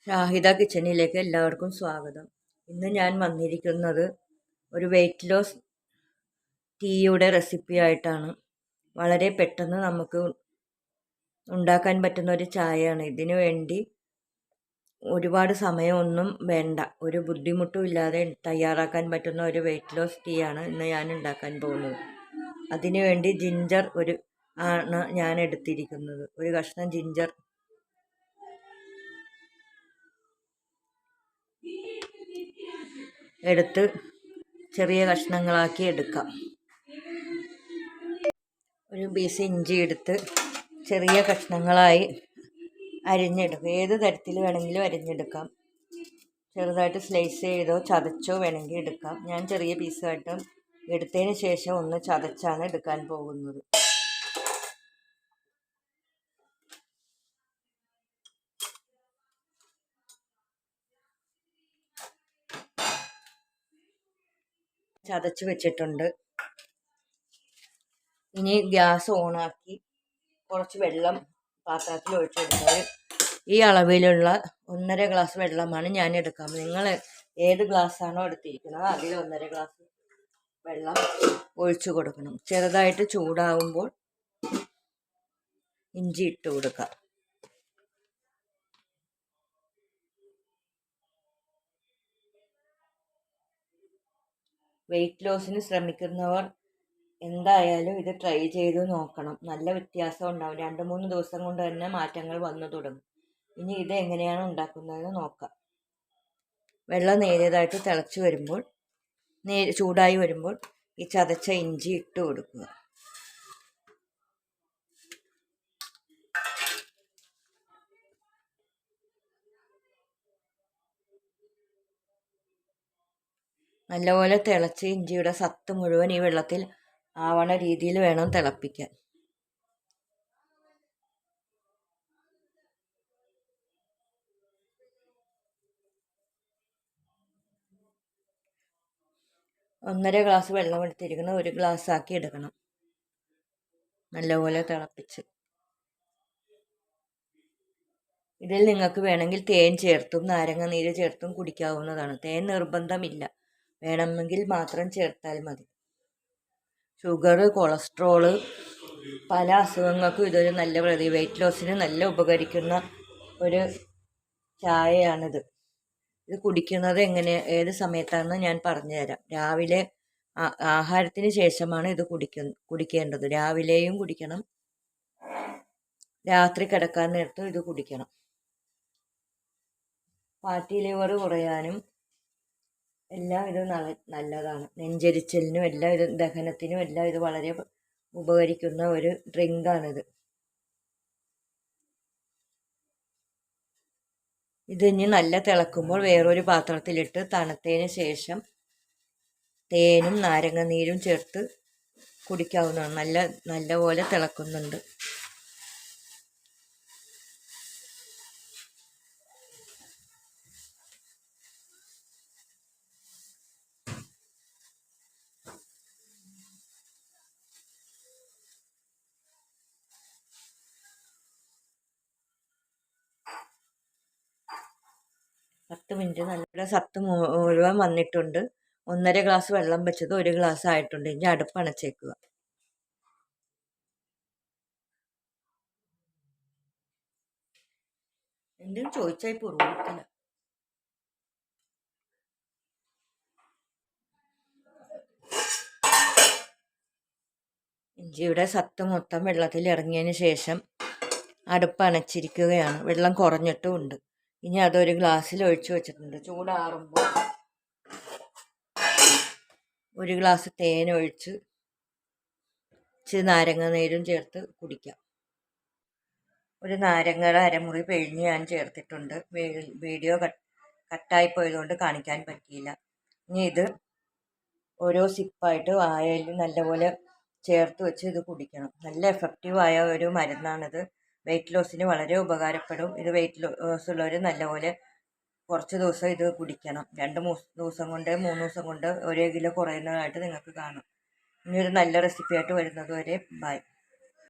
ഷാഹിദ കിച്ചണിലേക്ക് എല്ലാവർക്കും സ്വാഗതം. ഇന്ന് ഞാൻ വന്നിരിക്കുന്നത് ഒരു വെയ്റ്റ് ലോസ് ടീയുടെ റെസിപ്പി ആയിട്ടാണ്. വളരെ പെട്ടെന്ന് നമുക്ക് ഉണ്ടാക്കാൻ പറ്റുന്ന ഒരു ചായയാണ്. ഇതിനു വേണ്ടി ഒരുപാട് സമയമൊന്നും വേണ്ട, ഒരു ബുദ്ധിമുട്ടും ഇല്ലാതെ തയ്യാറാക്കാൻ പറ്റുന്ന ഒരു വെയ്റ്റ് ലോസ് ടീ ആണ് ഇന്ന് ഞാൻ ഉണ്ടാക്കാൻ പോകുന്നത്. അതിനുവേണ്ടി ജിഞ്ചർ ആണ് ഞാൻ എടുത്തിരിക്കുന്നത്. ഒരു കഷ്ണം ജിഞ്ചർ എടുത്ത് ചെറിയ കഷ്ണങ്ങളാക്കി എടുക്കാം. ഒരു പീസ് ഇഞ്ചി എടുത്ത് ചെറിയ കഷ്ണങ്ങളായി അരിഞ്ഞെടുക്കുക. ഏത് തരത്തിൽ വേണമെങ്കിലും അരിഞ്ഞെടുക്കാം. ചെറുതായിട്ട് സ്ലൈസ് ചെയ്തോ ചതച്ചോ വേണമെങ്കിൽ എടുക്കാം. ഞാൻ ചെറിയ പീസായിട്ട് എടുത്തതിന് ശേഷം ഒന്ന് ചതച്ചാണ് എടുക്കാൻ പോകുന്നത്. ചതച്ച് വെച്ചിട്ടുണ്ട്. ഇനി ഗ്യാസ് ഓണാക്കി കുറച്ച് വെള്ളം പാത്രത്തിൽ ഒഴിച്ചെടുക്കുക. ഈ അളവിലുള്ള 1.5 ഗ്ലാസ് വെള്ളമാണ് ഞാൻ എടുക്കാം. നിങ്ങൾ ഏത് ഗ്ലാസ്സാണോ എടുത്തിരിക്കുന്നത് അതിൽ 1.5 ഗ്ലാസ് വെള്ളം ഒഴിച്ചു കൊടുക്കണം. ചെറുതായിട്ട് ചൂടാവുമ്പോൾ ഇഞ്ചി ഇട്ട് കൊടുക്കാം. വെയ്റ്റ് ലോസിന് ശ്രമിക്കുന്നവർ എന്തായാലും ഇത് ട്രൈ ചെയ്ത് നോക്കണം. നല്ല വ്യത്യാസം ഉണ്ടാവും. 2-3 ദിവസം കൊണ്ട് തന്നെ മാറ്റങ്ങൾ വന്നു തുടങ്ങും. ഇനി ഇത് എങ്ങനെയാണ് ഉണ്ടാക്കുന്നതെന്ന് നോക്കാം. വെള്ളം നേരിയതായിട്ട് തിളച്ച് വരുമ്പോൾ ചൂടായി വരുമ്പോൾ ഈ ചതച്ച ഇഞ്ചി ഇട്ട് കൊടുക്കുക. നല്ലപോലെ തിളച്ച് ഇഞ്ചിയുടെ സത്ത് മുഴുവൻ ഈ വെള്ളത്തിൽ ആവണ രീതിയിൽ വേണം തിളപ്പിക്കാൻ. ഒന്നര ഗ്ലാസ് വെള്ളം എടുത്തിരിക്കണം. 1 ഗ്ലാസ് ആക്കി എടുക്കണം. നല്ലപോലെ തിളപ്പിച്ച് ഇതിൽ നിങ്ങൾക്ക് വേണമെങ്കിൽ തേൻ ചേർത്തും നാരങ്ങ നീര് ചേർത്തും കുടിക്കാവുന്നതാണ്. തേൻ നിർബന്ധമില്ല, വേണമെങ്കിൽ മാത്രം ചേർത്താൽ മതി. ഷുഗർ, കൊളസ്ട്രോള്, പല അസുഖങ്ങൾക്കും ഇതൊരു നല്ല വെയ്റ്റ് ലോസിന് നല്ല ഉപകരിക്കുന്ന ഒരു ചായയാണിത്. ഇത് കുടിക്കുന്നത് ഏത് സമയത്താണെന്ന് ഞാൻ പറഞ്ഞുതരാം. രാവിലെ ആഹാരത്തിന് ശേഷമാണ് ഇത് കുടിക്കേണ്ടത്. രാവിലെയും കുടിക്കണം, രാത്രി കിടക്കാൻ നേരത്തും ഇത് കുടിക്കണം. ഫാറ്റി ലിവർ കുറയാനും എല്ലാം ഇത് നല്ലതാണ്. നെഞ്ചരിച്ചലിനും എല്ലാം ഇത്, ദഹനത്തിനും എല്ലാം ഇത് വളരെ ഉപകരിക്കുന്ന ഒരു ഡ്രിങ്കാണിത്. ഇതിനി നല്ല തിളക്കുമ്പോൾ വേറൊരു പാത്രത്തിലിട്ട് തണുത്തതിന് ശേഷം തേനും നാരങ്ങ നീരും ചേർത്ത് കുടിക്കാവുന്നതാണ്. നല്ലപോലെ തിളക്കുന്നുണ്ട്. പത്ത് മിനിറ്റ് നല്ല സത്ത് മുഴുവൻ വന്നിട്ടുണ്ട്. 1.5 ഗ്ലാസ് വെള്ളം വെച്ചത് 1 ഗ്ലാസ് ആയിട്ടുണ്ട്. ഇനി അടുപ്പ് അണച്ചേക്കുക. എന്തെങ്കിലും ചോദിച്ചാൽ പൊറുക്കില്ല. ഇഞ്ചിയുടെ സത്ത് മൊത്തം വെള്ളത്തിൽ ഇറങ്ങിയതിന് ശേഷം അടുപ്പ് അണച്ചിരിക്കുകയാണ്. വെള്ളം കുറഞ്ഞിട്ടുമുണ്ട്. ഇനി അതൊരു ഗ്ലാസ്സിൽ ഒഴിച്ചു വെച്ചിട്ടുണ്ട്. ചൂടാറുമ്പോൾ 1 ഗ്ലാസ് തേൻ ഒഴിച്ച് ഇച്ചിരി നാരങ്ങ നീരും ചേർത്ത് കുടിക്കാം. ഒരു നാരങ്ങയുടെ അരമുറി പിഴിഞ്ഞ് ഞാൻ ചേർത്തിട്ടുണ്ട്. വീഡിയോ കട്ടായിപ്പോയതുകൊണ്ട് കാണിക്കാൻ പറ്റിയില്ല. ഇനി ഇത് ഓരോ സിപ്പായിട്ട് വായയിൽ നല്ലപോലെ ചേർത്ത് വെച്ച് ഇത് കുടിക്കണം. നല്ല എഫക്റ്റീവായ ഒരു മരുന്നാണിത്. വെയ്റ്റ് ലോസിന് വളരെ ഉപകാരപ്പെടും. ഇത് വെയ്റ്റ് ലോസ് ഉള്ളവർ നല്ലപോലെ കുറച്ച് ദിവസം ഇത് കുടിക്കണം. 2-3 ദിവസം കൊണ്ട് 3 ദിവസം കൊണ്ട് 1 കിലോ കുറയുന്നതായിട്ട് നിങ്ങൾക്ക് കാണാം. ഇനി ഒരു നല്ല റെസിപ്പിയായിട്ട് വരുന്നത് വരെ ബൈ.